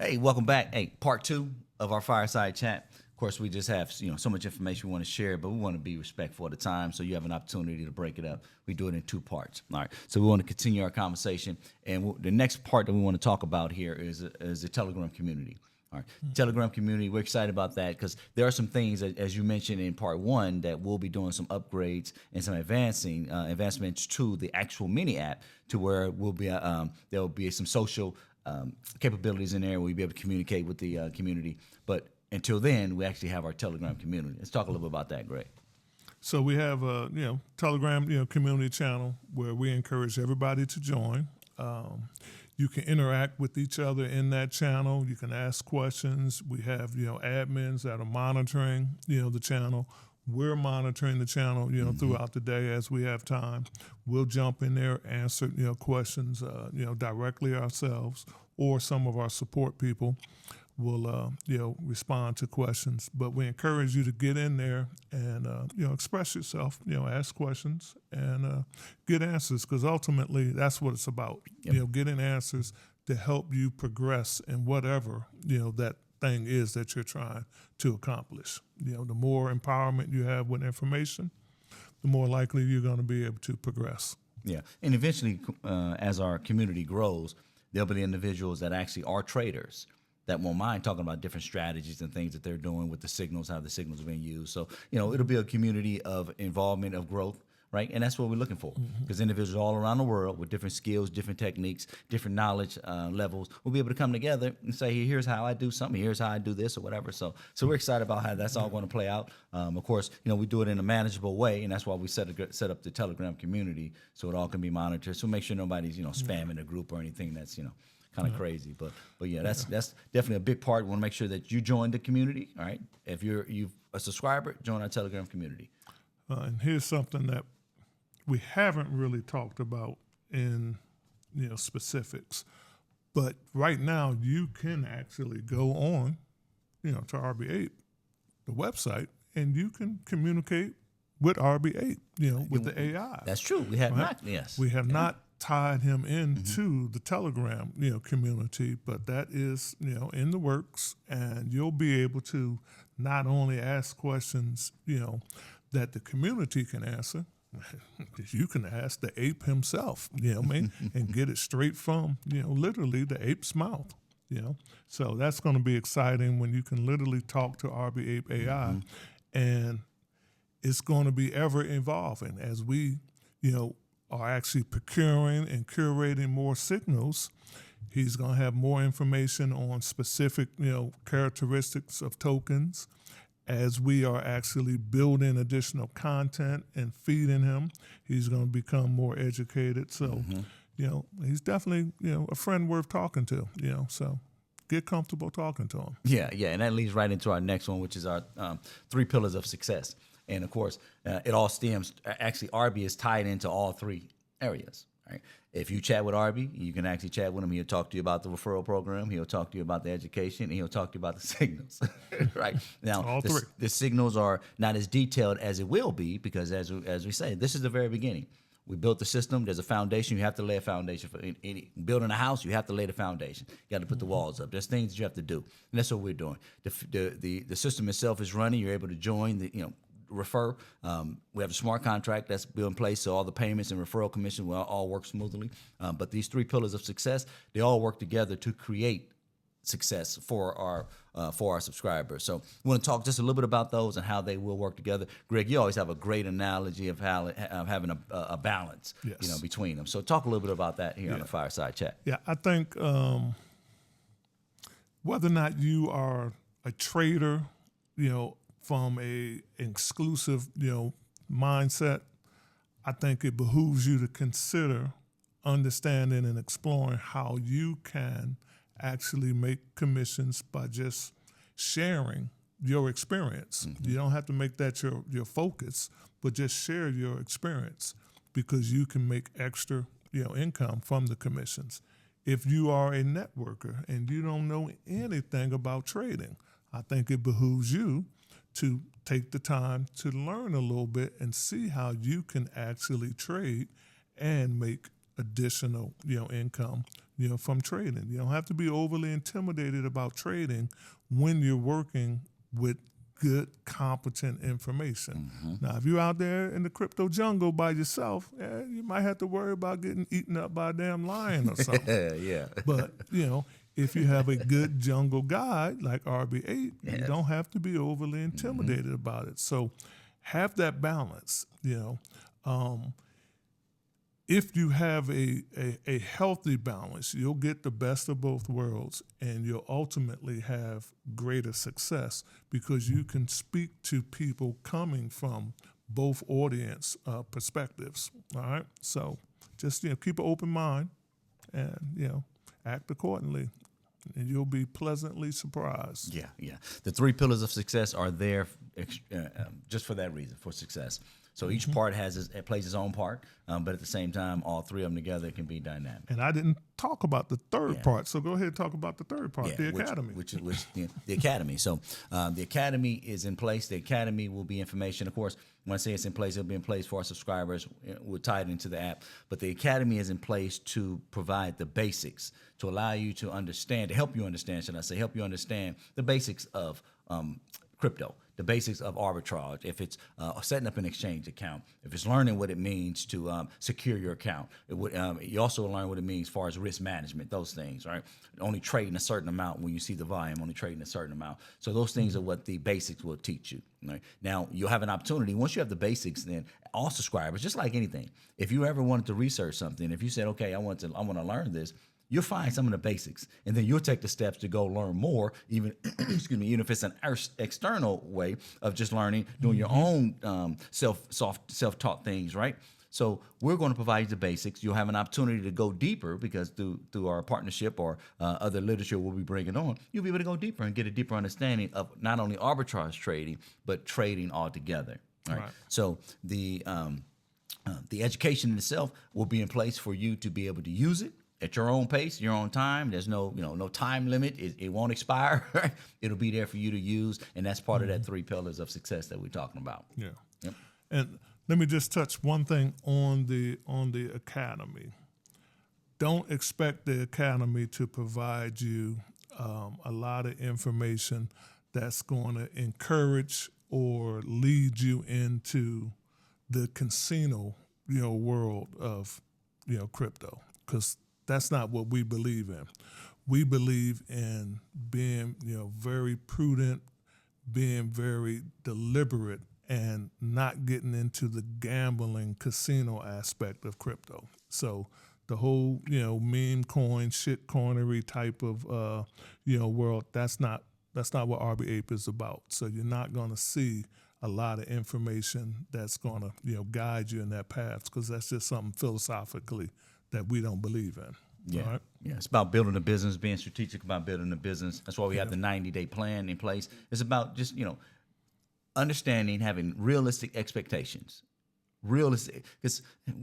Hey, welcome back. Hey, part 2 of our Fireside Chat. Of course, we just have so much information we want to share, but we want to be respectful of the time, so you have an opportunity to break it up. We do it in 2 parts. All right. So we want to continue our conversation, and the next part that we want to talk about here is the Telegram community. All right. Mm-hmm. Telegram community, we're excited about that because there are some things, as you mentioned in part 1, that we'll be doing some upgrades and some advancements to the actual mini app, to where we'll be there will be some social capabilities in there. We'll be able to communicate with the community. But until then, we actually have our Telegram community. Let's talk a little bit about that, Greg. So we have a Telegram community channel where we encourage everybody to join. You can interact with each other in that channel. You can ask questions. We have admins that are monitoring the channel. We're monitoring the channel throughout the day as we have time. We'll jump in there, answer questions directly ourselves, or some of our support people will respond to questions. But we encourage you to get in there and express yourself, ask questions and get answers, because ultimately that's what it's about. Yep. Getting answers to help you progress in whatever that thing is that you're trying to accomplish. The more empowerment you have with information, the more likely you're going to be able to progress. Yeah, and eventually, as our community grows, there'll be individuals that actually are traders that won't mind talking about different strategies and things that they're doing with the signals, how the signals are being used. So, it'll be a community of involvement, of growth, right? And that's what we're looking for, because individuals all around the world with different skills, different techniques, different knowledge levels will be able to come together and say, here's how I do something, here's how I do this or whatever. So we're excited about how that's all going to play out. Of course, we do it in a manageable way, and that's why we set up the Telegram community so it all can be monitored. So make sure nobody's, spamming the group or anything that's, kind of crazy, but yeah, that's definitely a big part. We want to make sure that you join the community. All right, if you're a subscriber, join our Telegram community. And here's something that we haven't really talked about in specifics, but right now you can actually go on to ArbiApe, the website, and you can communicate with ArbiApe, with the AI. That's true. We have not. Yes, we have not tied him into the Telegram community, but that is in the works, and you'll be able to not only ask questions that the community can answer, you can ask the ape himself, and get it straight from literally the ape's mouth. So that's going to be exciting when you can literally talk to ArbiApe AI, and it's going to be ever evolving as we are actually procuring and curating more signals. He's going to have more information on specific, characteristics of tokens as we are actually building additional content and feeding him. He's going to become more educated. So, he's definitely, a friend worth talking to, so get comfortable talking to him. Yeah, and that leads right into our next one, which is our 3 pillars of success. And of course, it all stems, actually, Arbi is tied into all 3 areas, right? If you chat with Arbi, you can actually chat with him. He'll talk to you about the referral program. He'll talk to you about the education, and he'll talk to you about the signals, right? Now, the signals are not as detailed as it will be, because as we say, this is the very beginning. We built the system. There's a foundation. You have to lay a foundation for building a house. You have to lay the foundation. You got to put the walls up. There's things you have to do, and that's what we're doing. The system itself is running. You're able to join refer. We have a smart contract that's built in place, so all the payments and referral commission will all work smoothly. But these 3 pillars of success, they all work together to create success for our subscribers. So we want to talk just a little bit about those and how they will work together. Greg, you always have a great analogy of how having a balance, between them. So talk a little bit about that here on the Fireside Chat. Yeah, I think whether or not you are a trader, from a exclusive, mindset, I think it behooves you to consider understanding and exploring how you can actually make commissions by just sharing your experience. You don't have to make that your focus, but just share your experience, because you can make extra, income from the commissions. If you are a networker and you don't know anything about trading, I think it behooves you to take the time to learn a little bit and see how you can actually trade and make additional, income, from trading. You don't have to be overly intimidated about trading when you're working with good, competent information. Now, if you're out there in the crypto jungle by yourself, you might have to worry about getting eaten up by a damn lion or something. Yeah. But, if you have a good jungle guide like ArbiApe, you don't have to be overly intimidated about it. So have that balance, If you have a healthy balance, you'll get the best of both worlds, and you'll ultimately have greater success because you can speak to people coming from both audience perspectives. All right, so just keep an open mind, and act accordingly, and you'll be pleasantly surprised. Yeah. The 3 pillars of success are there just for that reason, for success. So each part plays its own part, but at the same time, all 3 of them together can be dynamic. And I didn't talk about the third part, so go ahead and talk about the third part, the academy. Which the academy. So the academy is in place. The academy will be information. Of course, when I say it's in place, it'll be in place for our subscribers. We'll tie it into the app. But the academy is in place to provide the basics, to allow you to understand, to help you understand, help you understand the basics of crypto, the basics of arbitrage, if it's setting up an exchange account, if it's learning what it means to secure your account. You also learn what it means as far as risk management, those things, right? Only trading a certain amount when you see the volume, only trading a certain amount. So those things are what the basics will teach you. Right? Now, you'll have an opportunity. Once you have the basics, then all subscribers, just like anything, if you ever wanted to research something, if you said, okay, I want to learn this, you'll find some of the basics, and then you'll take the steps to go learn more, even even if it's an external way of just learning, doing your own self-taught things, right? So we're going to provide you the basics. You'll have an opportunity to go deeper because through our partnership or other literature we'll be bringing on, you'll be able to go deeper and get a deeper understanding of not only arbitrage trading, but trading altogether. Right? So the education in itself will be in place for you to be able to use it at your own pace, your own time. There's no time limit. It won't expire. Right? It'll be there for you to use, and that's part of that 3 pillars of success that we're talking about. Yeah. Yep. And let me just touch one thing on the academy. Don't expect the academy to provide you a lot of information that's going to encourage or lead you into the casino, world of, crypto, because that's not what we believe in. We believe in being, very prudent, being very deliberate, and not getting into the gambling casino aspect of crypto. So the whole, meme coin, shit coinery type of, world, that's not what ArbiApe is about. So you're not going to see a lot of information that's going to, guide you in that path, because that's just something philosophically that we don't believe in. Yeah. Right? Yeah. It's about building a business, being strategic about building a business. That's why we have the 90-day plan in place. It's about just, understanding, having realistic expectations. Realistic, because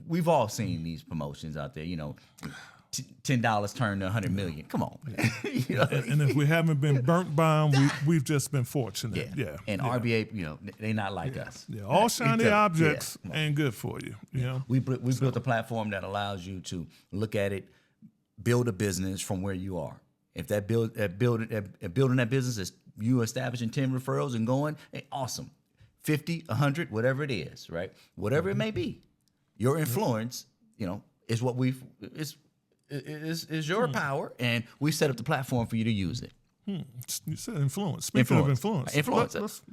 we've all seen these promotions out there, $10 turned to $100 million. Come on. And if we haven't been burnt by them, we've just been fortunate. Yeah. And ArbiApe, they not like us. Yeah. All shiny objects ain't good for you. We built a platform that allows you to look at it, build a business from where you are. If building that business is you establishing 10 referrals and going, hey, awesome. 50, 100, whatever it is, right? Whatever it may be, your influence, is what is your power, and we set up the platform for you to use it. You said influence. Speaking of influence,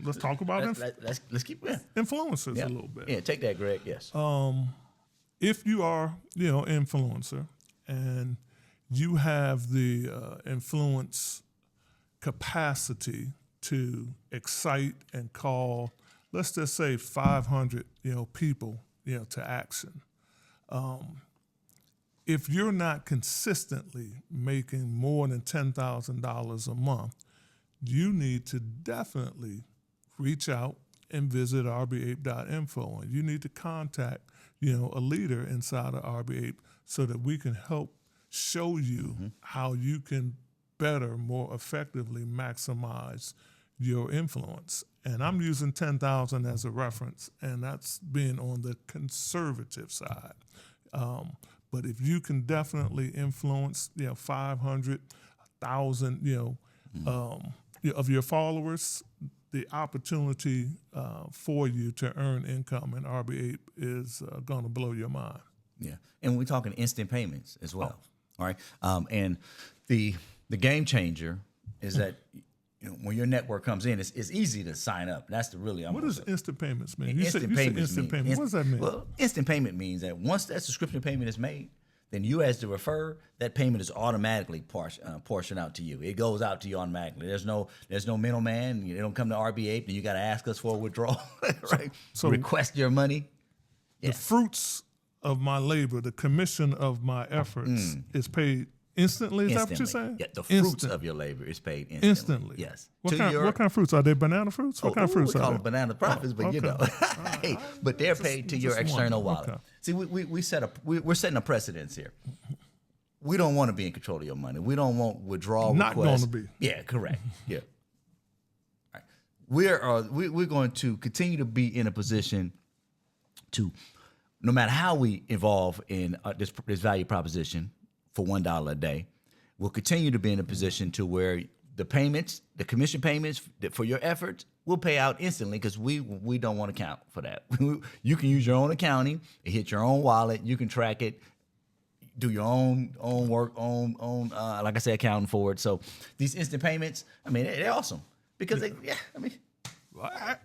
let's talk about let's keep influencers a little bit. Yeah, take that, Greg. Yes. If you are, influencer, and you have the influence capacity to excite and call, let's just say 500, people, to action. If you're not consistently making more than $10,000 a month, you need to definitely reach out and visit arbiape.info, and you need to contact, a leader inside of ArbiApe so that we can help show you how you can better, more effectively maximize your influence. And I'm using 10,000 as a reference, and that's being on the conservative side. But if you can definitely influence, 500, 1,000, of your followers, the opportunity for you to earn income in ArbiApe is going to blow your mind. Yeah, and we're talking instant payments as well. All right, and the game changer is that when your network comes in, it's easy to sign up. That's the really. What does instant payments mean? Instant payments. What does that mean? Well, instant payment means that once that subscription payment is made, then you as the referrer, that payment is automatically portioned out to you. It goes out to you automatically. There's no middleman. They don't come to ArbiApe and you got to ask us for a withdrawal, right? So request your money. The fruits of my labor, the commission of my efforts is paid instantly. Is that what you're saying? Yeah, the fruits of your labor is paid instantly. Yes. What kind of fruits? Are they banana fruits? What kind of fruits we are call they? them banana profits, but hey, but they're paid to your external wallet. Okay. See, we're setting a precedence here. We don't want to be in control of your money. We don't want withdrawal requests. Not going to be. Yeah, correct. Yeah. All right. We're going to continue to be in a position to, no matter how we evolve in this value proposition for $1 a day, we'll continue to be in a position to where the payments, the commission payments for your efforts, will pay out instantly because we don't want to count for that. You can use your own accounting, it hit your own wallet, you can track it, do your own work, like I said, accounting for it. So these instant payments, I mean, they're awesome because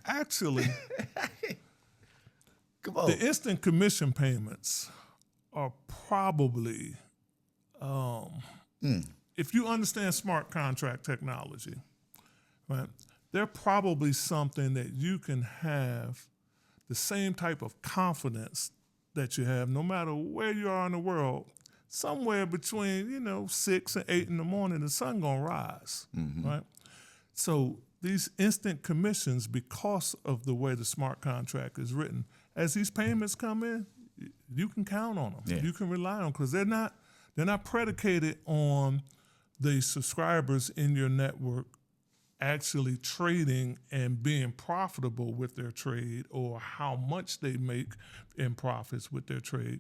actually. Come on. The instant commission payments are probably, if you understand smart contract technology, right, they're probably something that you can have the same type of confidence that you have no matter where you are in the world. Somewhere between, 6 and 8 in the morning, the sun gonna rise, right? So these instant commissions, because of the way the smart contract is written, as these payments come in, you can count on them. Yeah. You can rely on them because they're not predicated on the subscribers in your network actually trading and being profitable with their trade or how much they make in profits with their trade.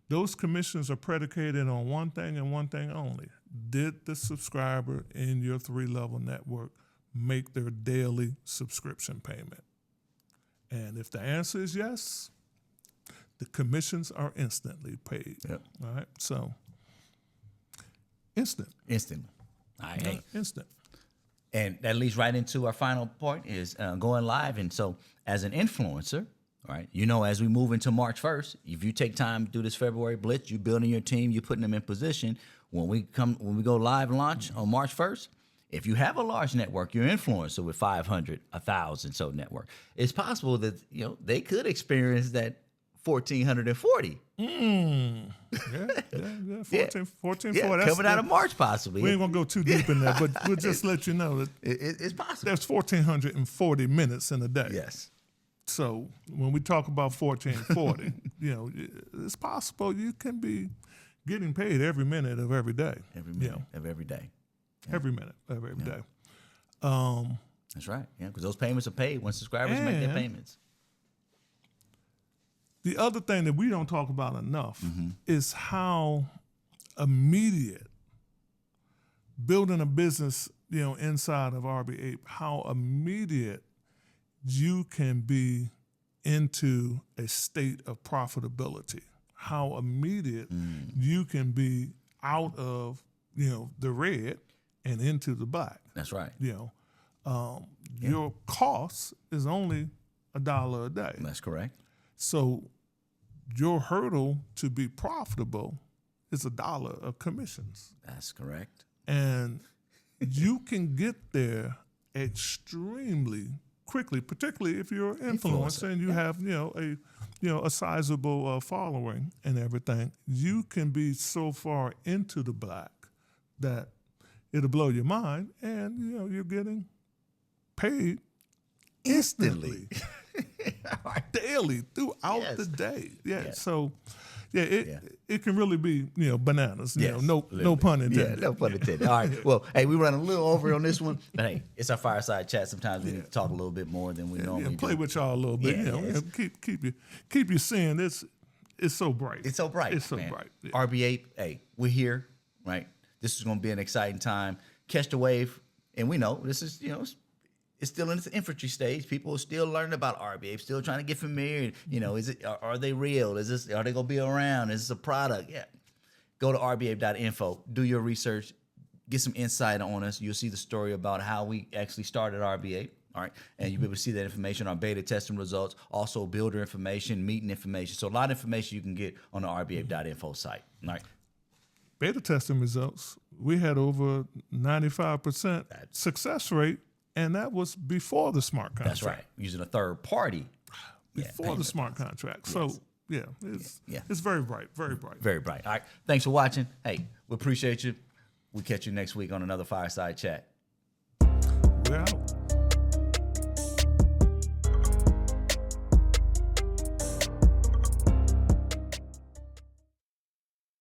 Those commissions are predicated on one thing and one thing only. Did the subscriber in your 3-level network make their daily subscription payment? And if the answer is yes, the commissions are instantly paid. Yep. All right. So instant. Instant. All right. Hey. Instant. And that leads right into our final point is going live. And so as an influencer, right, as we move into March 1st, if you take time to do this February blitz, you're building your team, you're putting them in position. When we go live and launch on March 1st, if you have a large network, you're an influencer with 500, 1,000 so network, it's possible that they could experience that 1,440. Yeah, 1440. Coming out of March, possibly. We ain't gonna go too deep in there, but we'll just let you know that it's possible. There's 1,440 minutes in a day. Yes. So when we talk about 1,440, it's possible you can be getting paid every minute of every day. Every minute of every day. Yeah. Every minute of every day. That's right. Yeah, because those payments are paid when subscribers make their payments. The other thing that we don't talk about enough is how immediate building a business, inside of ArbiApe, how immediate you can be into a state of profitability, how immediate you can be out of, the red and into the black. That's right. Your cost is only $1 a day. That's correct. So your hurdle to be profitable is $1 of commissions. That's correct. And you can get there extremely quickly, particularly if you're an influencer and you have, a sizable following and everything. You can be so far into the black that it'll blow your mind, and you're getting paid instantly. Daily throughout the day. Yeah. Yes. So it can really be, bananas. No pun intended. Yeah, no pun intended. All right. Well, hey, we run a little over on this one, but hey, it's our fireside chat. Sometimes we need to talk a little bit more than we normally play do. with y'all a little bit. Keep you seeing this. It's so bright. It's so bright. It's so man. bright. Yeah. ArbiApe, hey, we're here, right? This is going to be an exciting time. Catch the wave, and we know this is, it's still in its infancy stage. People are still learning about ArbiApe, still trying to get familiar. Are they real? Are they going to be around? Is this a product? Yeah. Go to arbiape.info, do your research, get some insight on us. You'll see the story about how we actually started ArbiApe. All right, and you'll be able to see that information, our beta testing results, also builder information, meeting information. So a lot of information you can get on the arbiape.info site. All right. Beta testing results, we had over 95% success rate, and that was before the smart contract. That's right. Using a third party. Before the smart contract. So, it's very bright, very bright. Very bright. All right. Thanks for watching. Hey, we appreciate you. We'll catch you next week on another Fireside Chat. We're out.